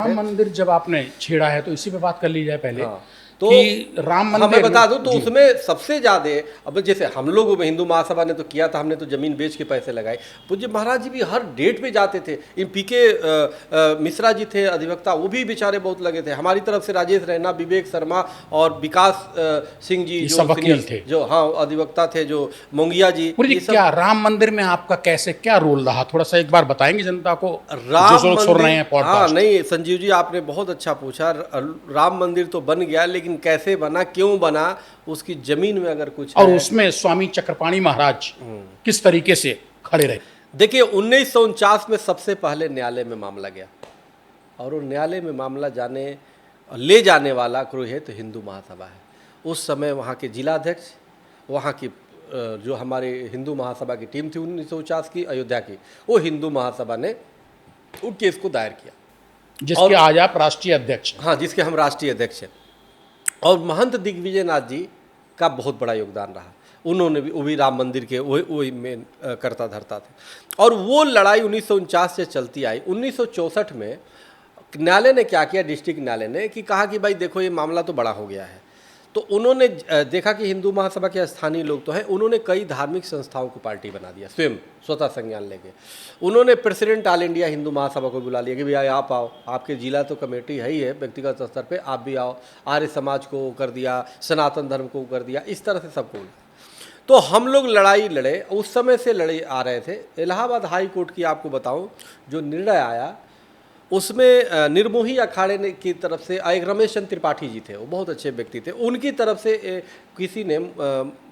राम मंदिर जब आपने छेड़ा है तो इसी पे बात कर ली जाए पहले। हाँ, तो कि राम मंदिर मैं बता दूं तो जी। उसमें सबसे ज्यादा, अब जैसे हम लोग हिंदू महासभा ने तो किया था, हमने तो जमीन बेच के पैसे लगाए। पूज्य महाराज जी भी हर डेट पे जाते थे। इन पीके मिश्रा जी थे अधिवक्ता, वो भी बेचारे बहुत लगे थे। हमारी तरफ से राजेश रैना, विवेक शर्मा और विकास सिंह जी ये जो सब वकील थे। जो हाँ अधिवक्ता थे, जो मोंगिया जी, पूरी ये सब। क्या राम मंदिर में आपका कैसे क्या रोल रहा, थोड़ा सा एक बार बताएंगे जनता को, जो राम लोग सुन रहे हैं मंदिर, हाँ पॉडकास्ट। नहीं संजीव जी आपने बहुत अच्छा पूछा। राम मंदिर तो बन गया, लेकिन कैसे बना, क्यों बना, उसकी जमीन में अगर कुछ और है। उसमें स्वामी चक्रपाणी महाराज किस तरीके से खड़े रहे। देखिए 1949 में सबसे पहले न्यायालय में मामला गया, और वो न्यायालय में मामला ले जाने वाला पुरोहित हिंदू महासभा है। उस समय वहाँ के जिलाध्यक्ष, वहाँ की जो हमारे हिंदू महासभा की टीम थी 1949 की अयोध्या की, वो हिंदू महासभा ने उस केस को दायर किया, जिसके आज आप राष्ट्रीय अध्यक्ष हैं। हाँ जिसके हम राष्ट्रीय अध्यक्ष हैं। और महंत दिग्विजय नाथ जी का बहुत बड़ा योगदान रहा। उन्होंने भी, वो भी राम मंदिर के वही मेन करता धरता थे। और वो लड़ाई 1949 से चलती आई। 1964 में न्यायालय ने क्या किया, डिस्ट्रिक्ट न्यायालय ने, कि कहा कि भाई देखो ये मामला तो बड़ा हो गया है। तो उन्होंने देखा कि हिंदू महासभा के स्थानीय लोग तो हैं, उन्होंने कई धार्मिक संस्थाओं को पार्टी बना दिया, स्वतः संज्ञान लेके। उन्होंने president all India Hindu Mahasabha को बुला लिया कि भाई आप आओ, आपके जिला तो कमेटी है ही है, व्यक्तिगत स्तर पे आप भी आओ। आर्य समाज को कर दिया, सनातन धर्म को कर दिया, इस तरह से सबको। तो हम लोग लड़ाई लड़े, उस समय से लड़े आ रहे थे। इलाहाबाद हाई कोर्ट की आपको बताऊं जो निर्णय आया, उसमें निर्मोही अखाड़े ने की तरफ से एक रमेश चंद्र त्रिपाठी जी थे, वो बहुत अच्छे व्यक्ति थे, उनकी तरफ से किसी ने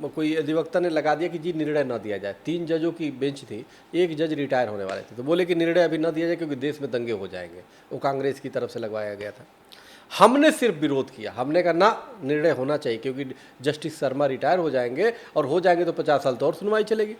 कोई अधिवक्ता ने लगा दिया कि जी निर्णय न दिया जाए। 3 जजों की बेंच थी, एक जज रिटायर होने वाले थे, तो बोले कि निर्णय अभी न दिया जाए क्योंकि देश में दंगे हो जाएंगे। वो कांग्रेस की तरफ से लगवाया गया था। हमने सिर्फ विरोध किया, हमने कहा ना, निर्णय होना चाहिए, क्योंकि जस्टिस शर्मा रिटायर हो जाएंगे, और हो जाएंगे तो 50 साल तो और सुनवाई चलेगी।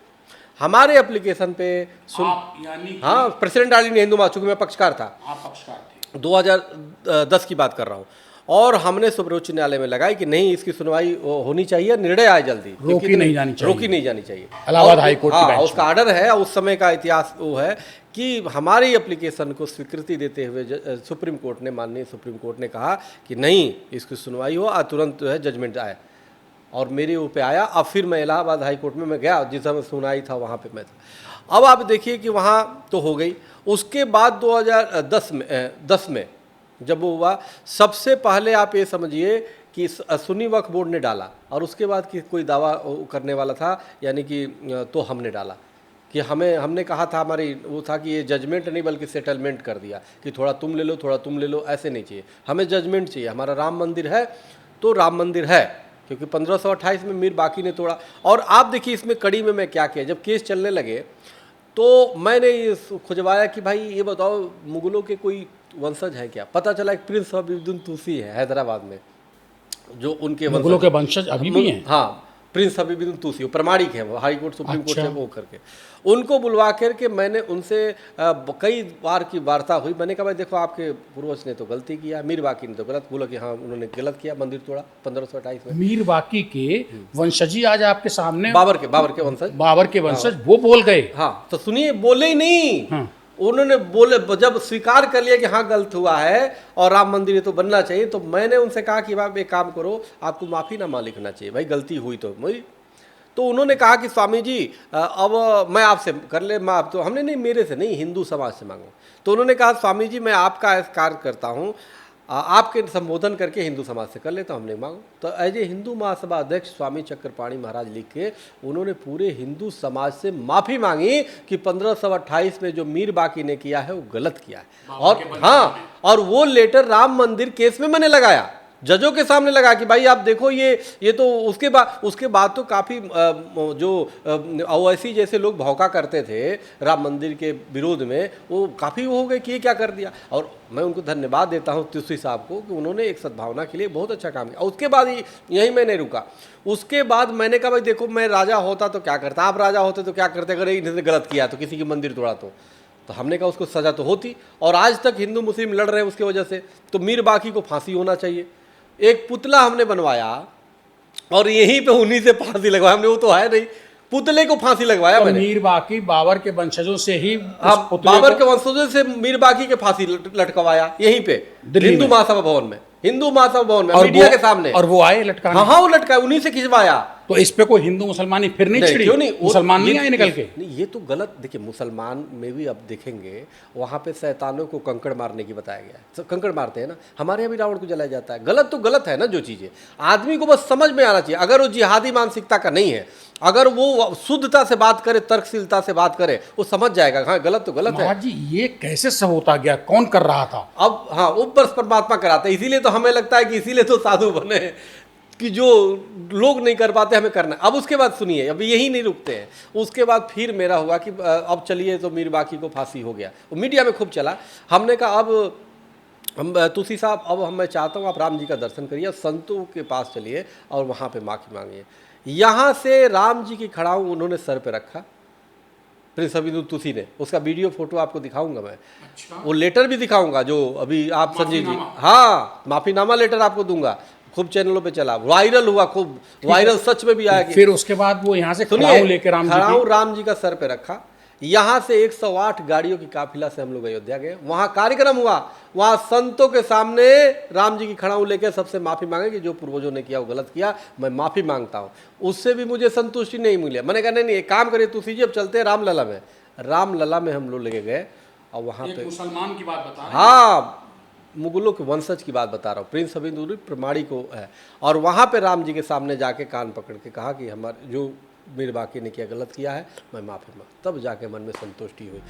हमारे एप्लीकेशन पे यानी हाँ president all India Hindu Mahasabha, चूंकि मैं पक्षकार था, आप पक्षकार थे। 2010 की बात कर रहा हूँ। और हमने सर्वोच्च न्यायालय में लगाई कि नहीं, इसकी सुनवाई होनी चाहिए, निर्णय आए जल्दी, रोकी नहीं जानी चाहिए। इलाहाबाद हाई कोर्ट की बेंच में उसका ऑर्डर है। उस समय का इतिहास वो है कि हमारी एप्लीकेशन को स्वीकृति देते हुए सुप्रीम कोर्ट ने, माननीय सुप्रीम कोर्ट ने कहा कि नहीं, इसकी सुनवाई हो और तुरंत जो है जजमेंट आए, और मेरे वो पे आया। अब फिर मैं इलाहाबाद हाई कोर्ट में मैं गया, जिस समय सुनाई था वहाँ पे मैं था। अब आप देखिए कि वहाँ तो हो गई। उसके बाद 2010 में जब वो हुआ, सबसे पहले आप ये समझिए कि सुन्नी वक्फ बोर्ड ने डाला, और उसके बाद कि कोई दावा करने वाला था, यानी कि तो हमने डाला कि हमने कहा था, हमारी वो था कि ये जजमेंट नहीं बल्कि सेटलमेंट कर दिया कि थोड़ा तुम ले लो, थोड़ा तुम ले लो, ऐसे नहीं चाहिए, हमें जजमेंट चाहिए। हमारा राम मंदिर है तो राम मंदिर है, क्योंकि 1528 में मीर बाकी ने तोड़ा। और आप देखिए इसमें कड़ी में मैं क्या किया, जब केस चलने लगे तो मैंने ये खुजवाया कि भाई ये बताओ मुगलों के कोई वंशज है क्या। पता चला एक प्रिंस हबीबुद्दीन तूसी है हैदराबाद में, जो उनके मुगलों के वंशज अभी भी हैं। हाँ, प्रिंस हबीबुद्दीन तूसी, वो प्रमाणिक है, वो हाई कोर्ट सुप्रीम कोर्ट से वो करके, उनको बुलवा करके मैंने उनसे कई बार की वार्ता हुई। मैंने कहा भाई देखो, आपके पूर्वज ने तो गलती किया, मीर बाकी ने तो गलत। बोला कि हाँ उन्होंने गलत किया, मंदिर तोड़ा 1528 में। मीर बाकी के वंशजी आज आपके सामने, बाबर के वंशज, बाबर के वंशज वो बोल गए। हाँ तो सुनिए, बोले ही नहीं। हाँ। उन्होंने बोले, जब स्वीकार कर लिया कि हाँ गलत हुआ है और राम मंदिर ये तो बनना चाहिए, तो मैंने उनसे कहा कि भाई एक काम करो, आपको माफीनामा लिखना चाहिए, भाई गलती हुई तो वही। तो उन्होंने कहा कि स्वामी जी अब मैं आपसे कर ले, मैं आप तो हमने नहीं, मेरे से नहीं, हिंदू समाज से मांगो। तो उन्होंने कहा स्वामी जी मैं आपका कार्य करता हूँ, आपके संबोधन करके हिंदू समाज से कर लेता हूँ, हमने मांगो। तो एज ए हिंदू महासभा अध्यक्ष स्वामी चक्रपाणी महाराज लिख के उन्होंने पूरे हिंदू समाज से माफ़ी मांगी कि 1528 में जो मीर बाकी ने किया है वो गलत किया है। और हाँ, और वो लेटर राम मंदिर केस में मैंने लगाया, जजों के सामने लगा कि भाई आप देखो ये तो उसके बाद तो काफ़ी जो ओवैसी जैसे लोग भौंका करते थे राम मंदिर के विरोध में, वो काफ़ी हो गए कि ये क्या कर दिया। और मैं उनको धन्यवाद देता हूँ तुलसी साहब को कि उन्होंने एक सद्भावना के लिए बहुत अच्छा काम किया। उसके बाद यहीं मैं नहीं रुका, उसके बाद मैंने कहा भाई देखो, मैं राजा होता तो क्या करता, आप राजा होते तो क्या करते, अगर इन्होंने गलत किया तो, किसी की मंदिर तोड़ा तो हमने कहा उसको सज़ा तो होती। और आज तक हिंदू मुस्लिम लड़ रहे हैं उसकी वजह से, तो मीर बाकी को फांसी होना चाहिए। एक पुतला हमने बनवाया और यहीं पे उन्हीं से फांसी लगवाया हमने, वो तो है नहीं, पुतले को फांसी लगवाया तो मैंने। मीर बाकी बाबर के वंशजों से ही हाँ, उस पुतले बाबर को- के वंशजों से मीर बाकी के फांसी लटकवाया यहीं पे दिल्ली हिंदू में। महासभा भवन में, हिंदू महासभा भवन में, और मीडिया वो- के सामने। और वो आए लटकाने। हाँ हाँ, वो लटका, उन्हीं से खिंचवाया। तो इस पे कोई हिंदू मुसलमानी फिर नहीं छिड़ी? क्यों नहीं, मुसलमान नहीं आए निकल के? नहीं, ये तो गलत। देखिए, मुसलमान में भी अब देखेंगे वहाँ पे शैतानों को कंकड़ मारने की बताया गया है। सब कंकड़ मारते हैं ना, हमारे यहाँ भी रावण को जलाया जाता है। गलत तो गलत है ना, जो चीज़ें आदमी को बस समझ में आना चाहिए। अगर वो जिहादी मानसिकता का नहीं है, अगर वो शुद्धता से बात करे, तर्कशीलता से बात करे, वो समझ जाएगा हाँ गलत तो गलत है। महाराज जी, ये कैसे सब होता गया? कौन कर रहा था? अब हाँ, वो बस परमात्मा कराते हैं। इसीलिए तो हमें लगता है कि इसीलिए तो साधु बने कि जो लोग नहीं कर पाते हमें करना है। अब उसके बाद सुनिए, अब यही नहीं रुकते हैं। उसके बाद फिर मेरा हुआ कि अब चलिए, तो मीर बाकी को फांसी हो गया, वो मीडिया में खूब चला। हमने कहा अब हम तुलसी साहब, अब मैं चाहता हूँ आप राम जी का दर्शन करिए, अब संतों के पास चलिए और वहाँ पे माफ़ी मांगिए। यहाँ से राम जी की खड़ाऊ उन्होंने सर पे रखा, प्रिंस अभिनव तुलसी ने। उसका वीडियो फोटो आपको दिखाऊंगा मैं। अच्छा। वो लेटर भी दिखाऊंगा जो अभी आप संजीव जी, माफीनामा। हाँ माफीनामा लेटर आपको दूंगा। खूब चैनलों पे चला, वायरल हुआ, खूब वायरल सच में भी आया कि फिर उसके बाद वो यहाँ से सुनिए, खड़ाऊ लेके खड़ाऊ राम जी का सर पे रखा। यहाँ से 108 गाड़ियों की काफिला से हम लोग अयोध्या गए। वहाँ कार्यक्रम हुआ, वहाँ संतों के सामने राम जी की खड़ाऊ लेके सबसे माफ़ी मांगे कि जो पूर्वजों ने किया वो गलत किया, मैं माफ़ी मांगता हूँ। उससे भी मुझे संतुष्टि नहीं मिली। मैंने कहा नहीं, एक काम करिए तुलसी जी, अब चलते हैं रामलला में। रामलला में हम लोग लेके गए और वहाँ पे मुसलमान की बात बता रहे हैं। हाँ, मुगलों के वंशज की बात बता रहा हूँ, प्रिंस अभिनव प्रमाणी को है। और वहाँ पे राम जी के सामने जाके कान पकड़ के कहा कि हमारे जो मीर बाकी ने किया गलत किया है, मैं माफ़ी मांग। तब जाके मन में संतुष्टि हुई।